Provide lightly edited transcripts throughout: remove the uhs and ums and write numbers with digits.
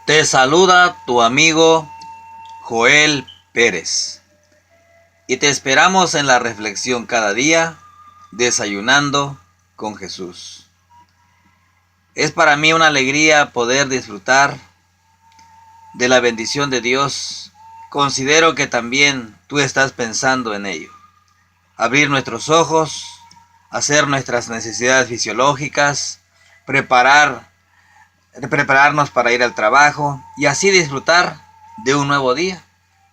Te saluda tu amigo Joel Pérez y te esperamos en la reflexión cada día, desayunando con Jesús. Es para mí una alegría poder disfrutar de la bendición de Dios. Considero que también tú estás pensando en ello. Abrir nuestros ojos, hacer nuestras necesidades fisiológicas, prepararnos para ir al trabajo y así disfrutar de un nuevo día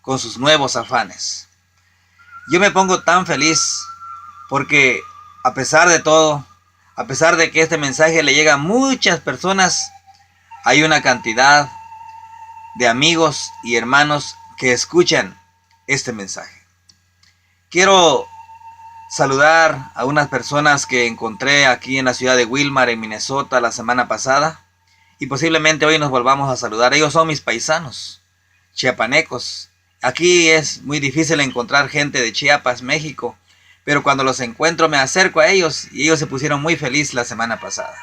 con sus nuevos afanes. Yo me pongo tan feliz porque a pesar de todo, a pesar de que este mensaje le llega a muchas personas, hay una cantidad de amigos y hermanos que escuchan este mensaje. Quiero saludar a unas personas que encontré aquí en la ciudad de Willmar, en Minnesota, la semana pasada. Y posiblemente hoy nos volvamos a saludar. Ellos son mis paisanos, chiapanecos. Aquí es muy difícil encontrar gente de Chiapas, México. Pero cuando los encuentro me acerco a ellos y ellos se pusieron muy felices la semana pasada.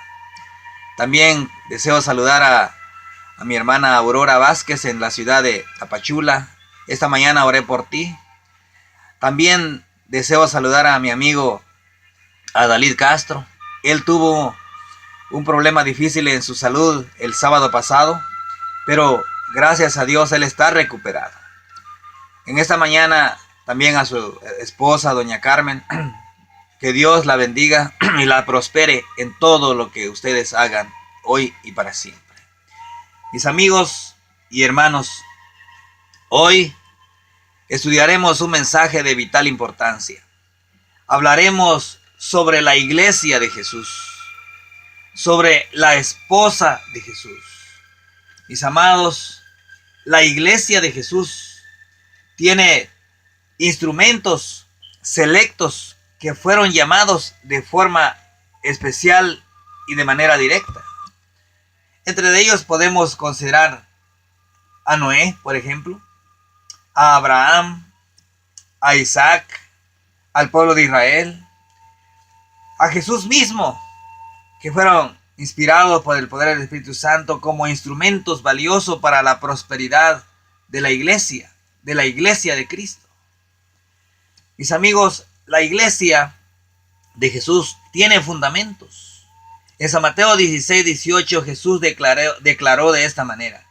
También deseo saludar a mi hermana Aurora Vázquez en la ciudad de Tapachula. Esta mañana oré por ti. También deseo saludar a mi amigo Adalid Castro. Él tuvo un problema difícil en su salud el sábado pasado, pero gracias a Dios él está recuperado. En esta mañana también a su esposa, doña Carmen, que Dios la bendiga y la prospere en todo lo que ustedes hagan hoy y para siempre. Mis amigos y hermanos, hoy estudiaremos un mensaje de vital importancia. Hablaremos sobre la iglesia de Jesús, sobre la esposa de Jesús. Mis amados, la iglesia de Jesús tiene instrumentos selectos que fueron llamados de forma especial y de manera directa. Entre ellos podemos considerar a Noé, por ejemplo, a Abraham, a Isaac, al pueblo de Israel, a Jesús mismo, que fueron inspirados por el poder del Espíritu Santo como instrumentos valiosos para la prosperidad de la iglesia de Cristo. Mis amigos, la iglesia de Jesús tiene fundamentos. En San Mateo 16:18 Jesús declaró de esta manera: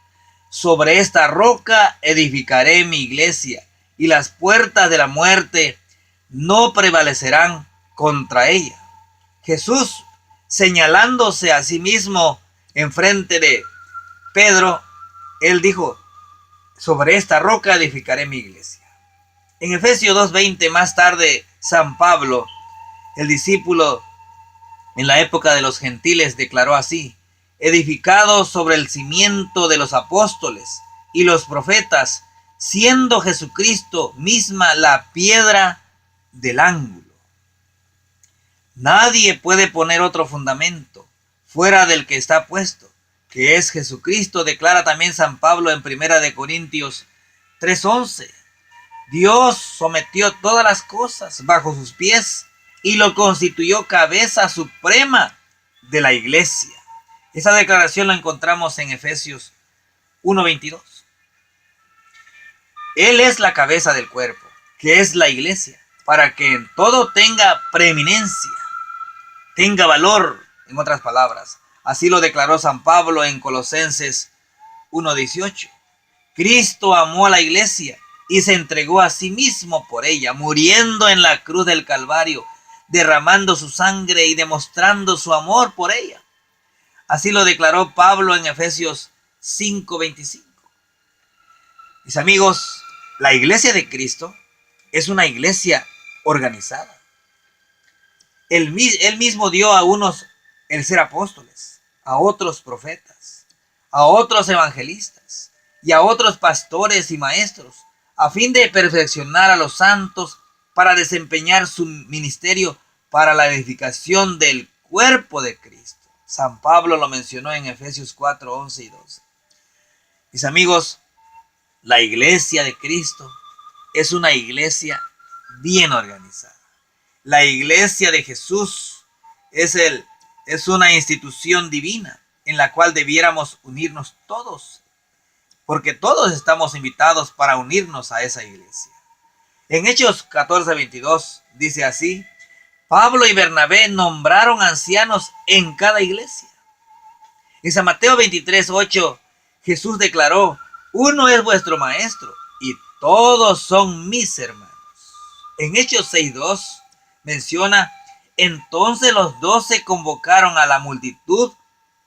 sobre esta roca edificaré mi iglesia, y las puertas de la muerte no prevalecerán contra ella. Jesús, señalándose a sí mismo en frente de Pedro, él dijo: sobre esta roca edificaré mi iglesia. En Efesios 2:20, más tarde, San Pablo, el discípulo en la época de los gentiles, declaró así: edificado sobre el cimiento de los apóstoles y los profetas, siendo Jesucristo misma la piedra del ángulo. Nadie puede poner otro fundamento fuera del que está puesto, que es Jesucristo, declara también San Pablo en 1 Corintios 3:11. Dios sometió todas las cosas bajo sus pies y lo constituyó cabeza suprema de la iglesia. Esa declaración la encontramos en Efesios 1:22. Él es la cabeza del cuerpo, que es la iglesia, para que en todo tenga preeminencia, tenga valor, en otras palabras. Así lo declaró San Pablo en Colosenses 1:18. Cristo amó a la iglesia y se entregó a sí mismo por ella, muriendo en la cruz del Calvario, derramando su sangre y demostrando su amor por ella. Así lo declaró Pablo en Efesios 5:25. Mis amigos, la iglesia de Cristo es una iglesia organizada. Él mismo dio a unos el ser apóstoles, a otros profetas, a otros evangelistas y a otros pastores y maestros, a fin de perfeccionar a los santos para desempeñar su ministerio para la edificación del cuerpo de Cristo. San Pablo lo mencionó en Efesios 4:11 y 12. Mis amigos, la iglesia de Cristo es una iglesia bien organizada. La iglesia de Jesús es una institución divina en la cual debiéramos unirnos todos porque todos estamos invitados para unirnos a esa iglesia. En Hechos 14:22 dice así: Pablo y Bernabé nombraron ancianos en cada iglesia. En San Mateo 23:8 Jesús declaró: uno es vuestro maestro y todos son mis hermanos. En Hechos 6:2 menciona: entonces los 12 convocaron a la multitud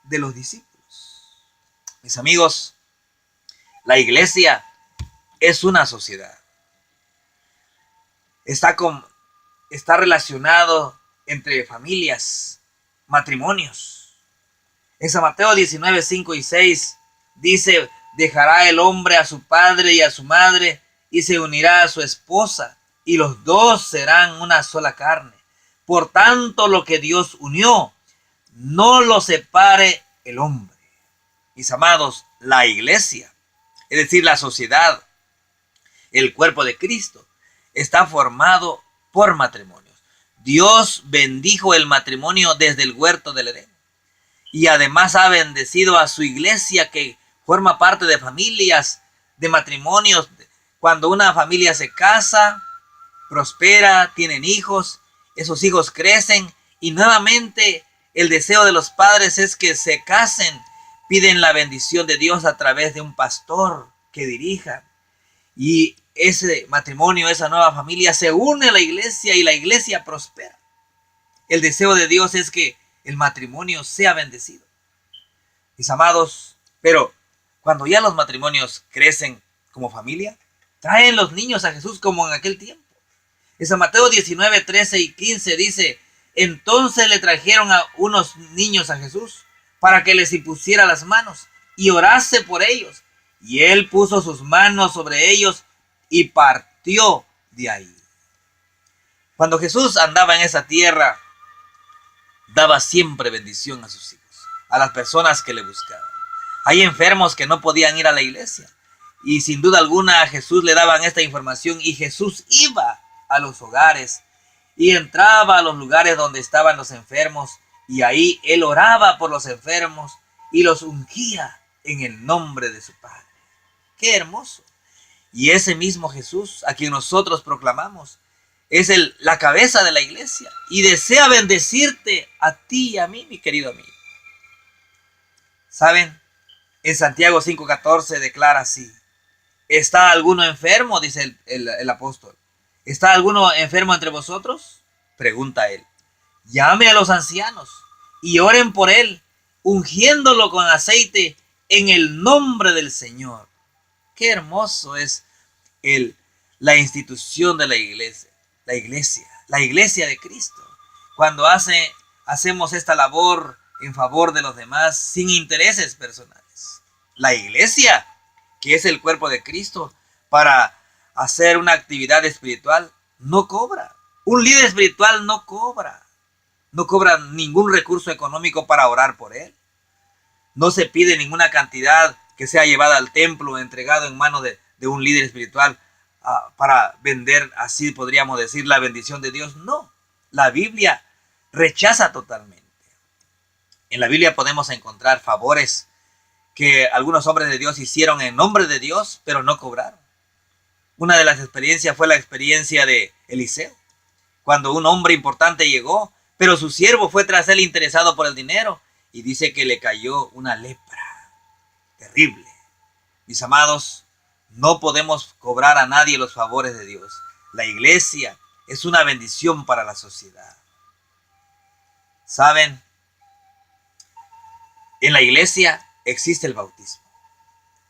de los discípulos. Mis amigos, la iglesia es una sociedad. Está relacionado entre familias, matrimonios. En San Mateo 19:5 y 6 dice: dejará el hombre a su padre y a su madre y se unirá a su esposa, y los dos serán una sola carne. Por tanto, lo que Dios unió, no lo separe el hombre. Mis amados, la iglesia, es decir, la sociedad, el cuerpo de Cristo, está formado por matrimonios. Dios bendijo el matrimonio desde el huerto del Edén. Y además ha bendecido a su iglesia, que forma parte de familias, de matrimonios. Cuando una familia se casa, prospera, tienen hijos, esos hijos crecen y nuevamente el deseo de los padres es que se casen. Piden la bendición de Dios a través de un pastor que dirija. Y ese matrimonio, esa nueva familia se une a la iglesia y la iglesia prospera. El deseo de Dios es que el matrimonio sea bendecido. Mis amados, pero cuando ya los matrimonios crecen como familia, traen los niños a Jesús como en aquel tiempo. En San Mateo 19:13 y 15 dice: entonces le trajeron a unos niños a Jesús para que les impusiera las manos y orase por ellos. Y él puso sus manos sobre ellos y partió de ahí. Cuando Jesús andaba en esa tierra, daba siempre bendición a sus hijos, a las personas que le buscaban. Hay enfermos que no podían ir a la iglesia y sin duda alguna a Jesús le daban esta información y Jesús iba a los hogares y entraba a los lugares donde estaban los enfermos y ahí él oraba por los enfermos y los ungía en el nombre de su Padre. ¡Qué hermoso! Y ese mismo Jesús a quien nosotros proclamamos es la cabeza de la iglesia y desea bendecirte a ti y a mí, mi querido amigo. ¿Saben? En Santiago 5:14 declara así: ¿está alguno enfermo? Dice el apóstol. ¿Está alguno enfermo entre vosotros? Pregunta él. Llame a los ancianos y oren por él, ungiéndolo con aceite en el nombre del Señor. Qué hermoso es la institución de la iglesia. La iglesia de Cristo. Cuando hacemos esta labor en favor de los demás sin intereses personales. La iglesia, que es el cuerpo de Cristo, para hacer una actividad espiritual, no cobra. Un líder espiritual no cobra. No cobra ningún recurso económico para orar por él. No se pide ninguna cantidad que sea llevada al templo, entregado en manos de un líder espiritual para vender, así podríamos decir, la bendición de Dios. No, la Biblia rechaza totalmente. En la Biblia podemos encontrar favores que algunos hombres de Dios hicieron en nombre de Dios, pero no cobraron. Una de las experiencias fue la experiencia de Eliseo, cuando un hombre importante llegó, pero su siervo fue tras él interesado por el dinero y dice que le cayó una lepra terrible. Mis amados, no podemos cobrar a nadie los favores de Dios. La iglesia es una bendición para la sociedad. ¿Saben? En la iglesia existe el bautismo.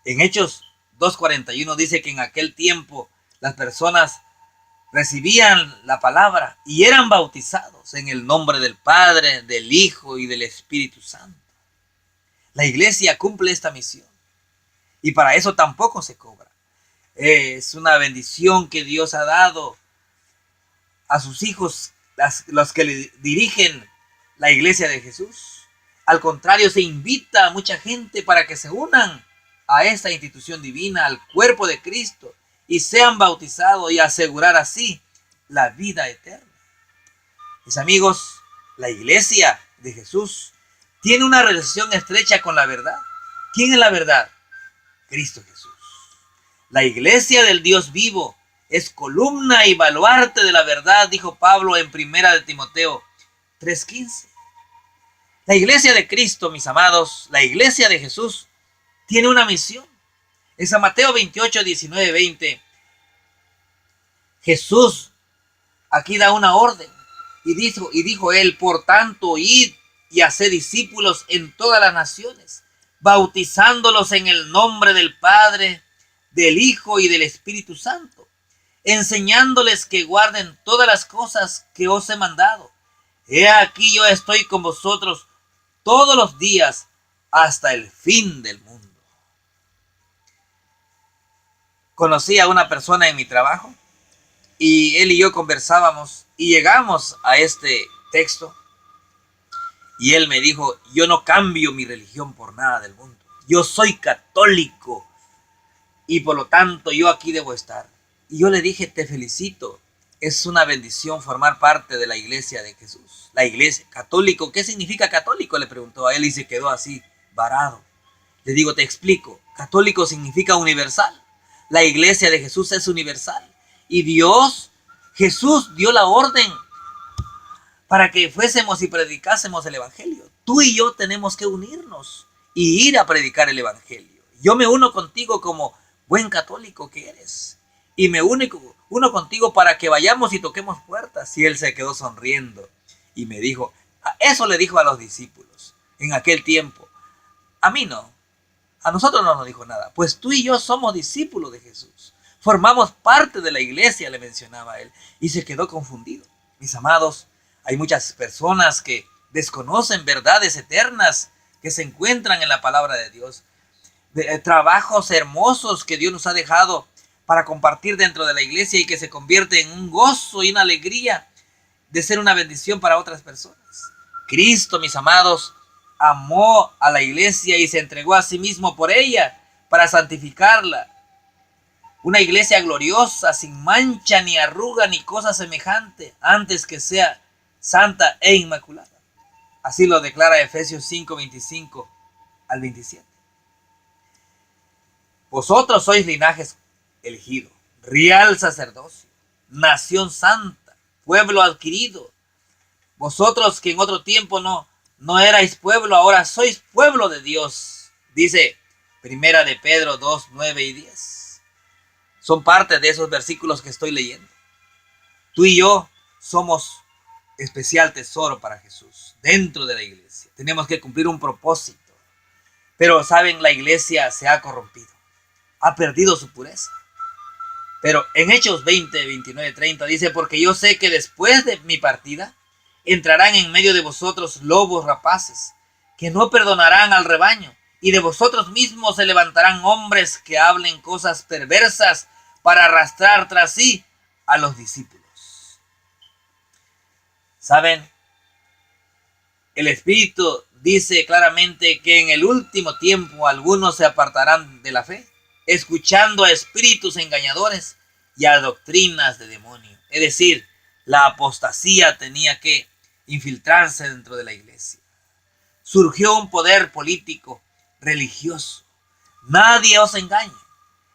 En Hechos 2:41 dice que en aquel tiempo las personas recibían la palabra y eran bautizados en el nombre del Padre, del Hijo y del Espíritu Santo. La iglesia cumple esta misión y para eso tampoco se cobra. Es una bendición que Dios ha dado a sus hijos, los que le dirigen la iglesia de Jesús. Al contrario, se invita a mucha gente para que se unan a esta institución divina, al cuerpo de Cristo, y sean bautizados y asegurar así la vida eterna. Mis amigos, la iglesia de Jesús tiene una relación estrecha con la verdad. ¿Quién es la verdad? Cristo Jesús. La iglesia del Dios vivo es columna y baluarte de la verdad, dijo Pablo en 1 de Timoteo 3:15. La iglesia de Cristo, mis amados, la iglesia de Jesús, tiene una misión. En San Mateo 28, 19, 20, Jesús aquí da una orden y dijo él, por tanto, id y haced discípulos en todas las naciones, bautizándolos en el nombre del Padre, del Hijo y del Espíritu Santo, enseñándoles que guarden todas las cosas que os he mandado. He aquí yo estoy con vosotros todos los días hasta el fin del mundo. Conocí a una persona en mi trabajo y él y yo conversábamos y llegamos a este texto y él me dijo, yo no cambio mi religión por nada del mundo. Yo soy católico y por lo tanto yo aquí debo estar. Y yo le dije, te felicito, es una bendición formar parte de la iglesia de Jesús. La iglesia, católico, ¿qué significa católico? Le preguntó a él y se quedó así, varado. Le digo, te explico, católico significa universal. La iglesia de Jesús es universal. Y Jesús dio la orden para que fuésemos y predicásemos el evangelio. Tú y yo tenemos que unirnos y ir a predicar el evangelio. Yo me uno contigo como buen católico que eres. Y me uno contigo para que vayamos y toquemos puertas. Y él se quedó sonriendo y me dijo, eso le dijo a los discípulos en aquel tiempo. A mí no. A nosotros no nos dijo nada, pues tú y yo somos discípulos de Jesús. Formamos parte de la iglesia, le mencionaba él, y se quedó confundido. Mis amados, hay muchas personas que desconocen verdades eternas que se encuentran en la palabra de Dios. Trabajos hermosos que Dios nos ha dejado para compartir dentro de la iglesia y que se convierte en un gozo y una alegría de ser una bendición para otras personas. Cristo, mis amados, amó a la iglesia y se entregó a sí mismo por ella para santificarla. Una iglesia gloriosa, sin mancha, ni arruga, ni cosa semejante, antes que sea santa e inmaculada. Así lo declara Efesios 5, 25 al 27. Vosotros sois linaje elegido, real sacerdocio, nación santa, pueblo adquirido. Vosotros que en otro tiempo no erais pueblo, ahora sois pueblo de Dios. Dice 1 de Pedro 2, 9 y 10. Son parte de esos versículos que estoy leyendo. Tú y yo somos especial tesoro para Jesús dentro de la iglesia. Tenemos que cumplir un propósito. Pero, ¿saben? La iglesia se ha corrompido. Ha perdido su pureza. Pero en Hechos 20, 29, 30 dice, porque yo sé que después de mi partida entrarán en medio de vosotros lobos rapaces, que no perdonarán al rebaño, y de vosotros mismos se levantarán hombres que hablen cosas perversas para arrastrar tras sí a los discípulos. ¿Saben? El Espíritu dice claramente que en el último tiempo algunos se apartarán de la fe, escuchando a espíritus engañadores y a doctrinas de demonio. Es decir, la apostasía tenía que infiltrarse dentro de la iglesia. Surgió un poder político, religioso. Nadie os engañe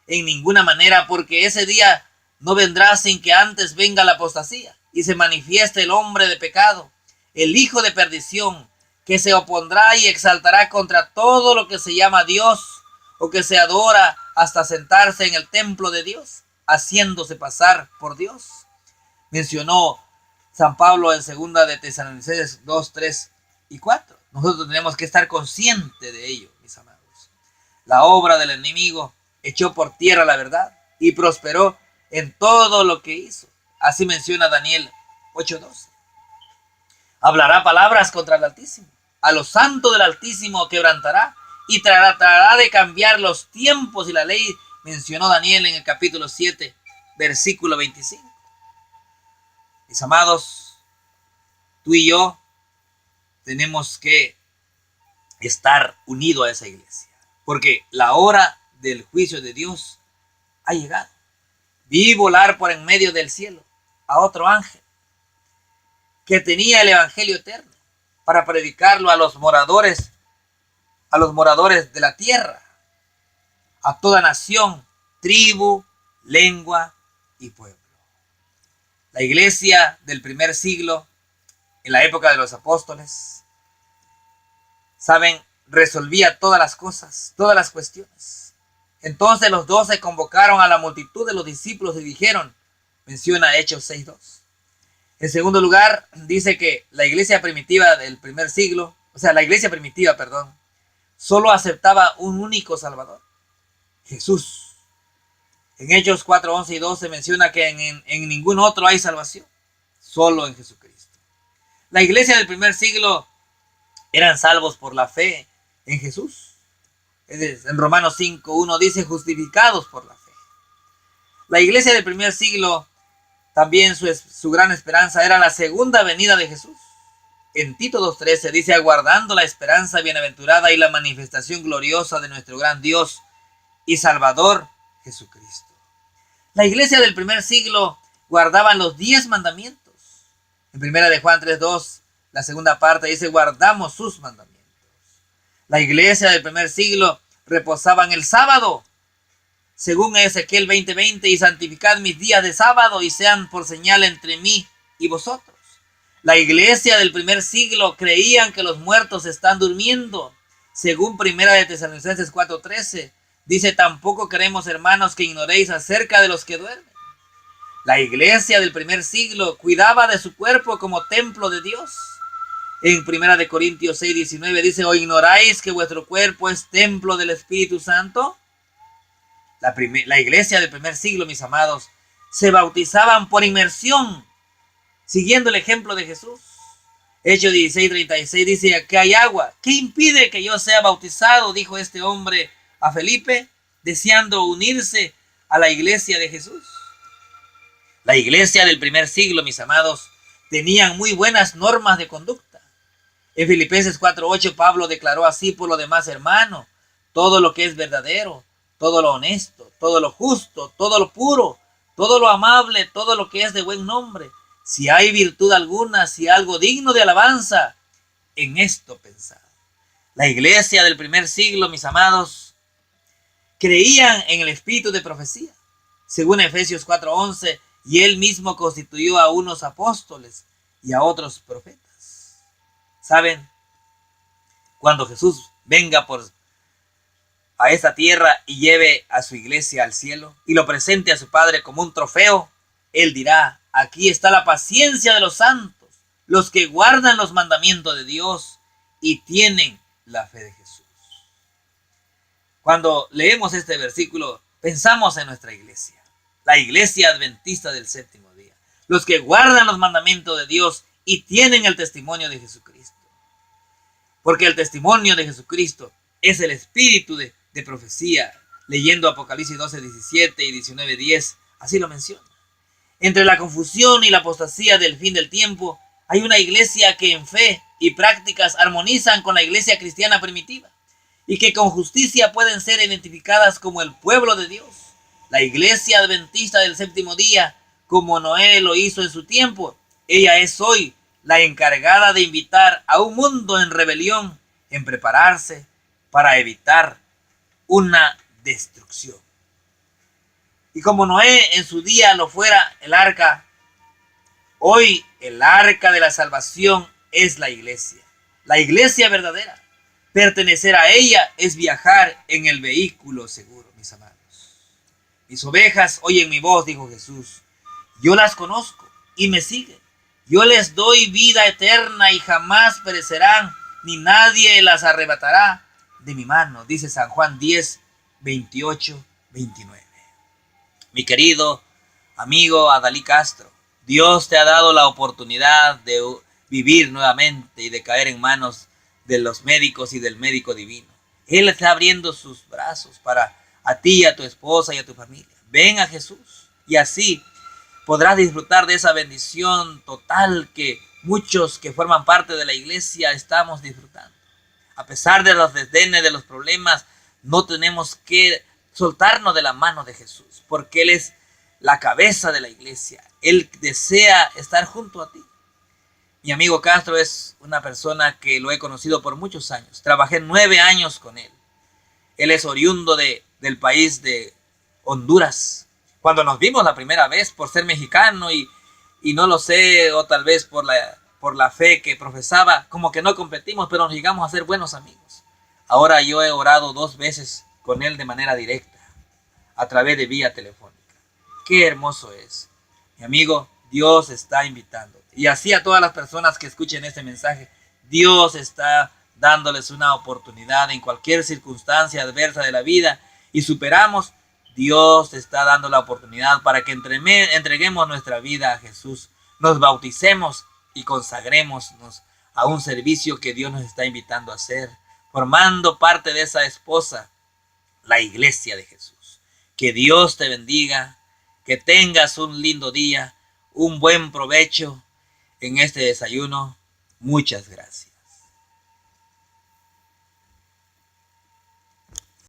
en ninguna manera, porque ese día no vendrá sin que antes venga la apostasía y se manifieste el hombre de pecado, el hijo de perdición, que se opondrá y exaltará contra todo lo que se llama Dios o que se adora hasta sentarse en el templo de Dios, haciéndose pasar por Dios. Mencionó San Pablo en 2 de Tesalonicenses 2, 3 y 4. Nosotros tenemos que estar conscientes de ello, mis amados. La obra del enemigo echó por tierra la verdad y prosperó en todo lo que hizo. Así menciona Daniel 8:12. Hablará palabras contra el Altísimo. A los santos del Altísimo quebrantará y tratará de cambiar los tiempos y la ley, mencionó Daniel en el capítulo 7, versículo 25. Mis amados, tú y yo tenemos que estar unidos a esa iglesia, porque la hora del juicio de Dios ha llegado. Vi volar por en medio del cielo a otro ángel que tenía el evangelio eterno para predicarlo a los moradores de la tierra, a toda nación, tribu, lengua y pueblo. La iglesia del primer siglo, en la época de los apóstoles, saben, resolvía todas las cosas, todas las cuestiones. Entonces los 12 convocaron a la multitud de los discípulos y dijeron, menciona Hechos 6:2. En segundo lugar, dice que la iglesia primitiva del primer siglo, la iglesia primitiva, solo aceptaba un único Salvador, Jesús. En Hechos 4:11 y 12 menciona que en ningún otro hay salvación, solo en Jesucristo. La iglesia del primer siglo eran salvos por la fe en Jesús. En Romanos 5:1 dice justificados por la fe. La iglesia del primer siglo también su gran esperanza era la segunda venida de Jesús. En Tito 2:13 dice aguardando la esperanza bienaventurada y la manifestación gloriosa de nuestro gran Dios y Salvador Jesucristo. La iglesia del primer siglo guardaban los 10 mandamientos. En primera de Juan 3:2, la segunda parte dice guardamos sus mandamientos. La iglesia del primer siglo reposaba en el sábado, según Ezequiel 20:20, y santificad mis días de sábado y sean por señal entre mí y vosotros. La iglesia del primer siglo creían que los muertos están durmiendo, según primera de Tesalonicenses 4:13. Dice, tampoco queremos, hermanos, que ignoréis acerca de los que duermen. La iglesia del primer siglo cuidaba de su cuerpo como templo de Dios. En 1 Corintios 6:19 dice, ¿o ignoráis que vuestro cuerpo es templo del Espíritu Santo? La iglesia del primer siglo, mis amados, se bautizaban por inmersión, siguiendo el ejemplo de Jesús. Hechos 16:36 dice, aquí hay agua. ¿Qué impide que yo sea bautizado? Dijo este hombre a Felipe, deseando unirse a la iglesia de Jesús. La iglesia del primer siglo, mis amados, tenían muy buenas normas de conducta. En Filipenses 4:8 Pablo declaró así, por lo demás, hermano, todo lo que es verdadero, todo lo honesto, todo lo justo, todo lo puro, todo lo amable, todo lo que es de buen nombre, si hay virtud alguna, si algo digno de alabanza, en esto pensad. La iglesia del primer siglo, mis amados, creían en el espíritu de profecía, según Efesios 4:11, y él mismo constituyó a unos apóstoles y a otros profetas. ¿Saben? Cuando Jesús venga a esta tierra y lleve a su iglesia al cielo y lo presente a su Padre como un trofeo, él dirá, aquí está la paciencia de los santos, los que guardan los mandamientos de Dios y tienen la fe de Jesús. Cuando leemos este versículo, pensamos en nuestra iglesia, la iglesia adventista del séptimo día, los que guardan los mandamientos de Dios y tienen el testimonio de Jesucristo. Porque el testimonio de Jesucristo es el espíritu de profecía. Leyendo Apocalipsis 12:17 y 19:10, así lo menciona. Entre la confusión y la apostasía del fin del tiempo, hay una iglesia que en fe y prácticas armonizan con la iglesia cristiana primitiva y que con justicia pueden ser identificadas como el pueblo de Dios. La iglesia adventista del séptimo día, como Noé lo hizo en su tiempo, ella es hoy la encargada de invitar a un mundo en rebelión en prepararse para evitar una destrucción. Y como Noé en su día lo fuera el arca, hoy el arca de la salvación es la iglesia verdadera. Pertenecer a ella es viajar en el vehículo seguro, mis amados. Mis ovejas oyen mi voz, dijo Jesús. Yo las conozco y me siguen. Yo les doy vida eterna y jamás perecerán, ni nadie las arrebatará de mi mano, dice San Juan 10:28-29. Mi querido amigo Adalí Castro, Dios te ha dado la oportunidad de vivir nuevamente y de caer en manos de los médicos y del médico divino. Él está abriendo sus brazos para a ti, a tu esposa y a tu familia. Ven a Jesús y así podrás disfrutar de esa bendición total que muchos que forman parte de la iglesia estamos disfrutando. A pesar de los desdenes, de los problemas, no tenemos que soltarnos de la mano de Jesús, porque Él es la cabeza de la iglesia. Él desea estar junto a ti. Mi amigo Castro es una persona que lo he conocido por muchos años. Trabajé 9 años con él. Él es oriundo de del país de Honduras. Cuando nos vimos la primera vez por ser mexicano y no lo sé, o tal vez por la fe que profesaba, como que no competimos, pero nos llegamos a ser buenos amigos. Ahora yo he orado 2 veces con él de manera directa, a través de vía telefónica. Qué hermoso es. Mi amigo, Dios está invitando. Y así a todas las personas que escuchen este mensaje, Dios está dándoles una oportunidad en cualquier circunstancia adversa de la vida y superamos. Dios está dando la oportunidad para que entreguemos nuestra vida a Jesús, nos bauticemos y consagrémonos a un servicio que Dios nos está invitando a hacer, formando parte de esa esposa, la iglesia de Jesús. Que Dios te bendiga, que tengas un lindo día, un buen provecho en este desayuno. Muchas gracias.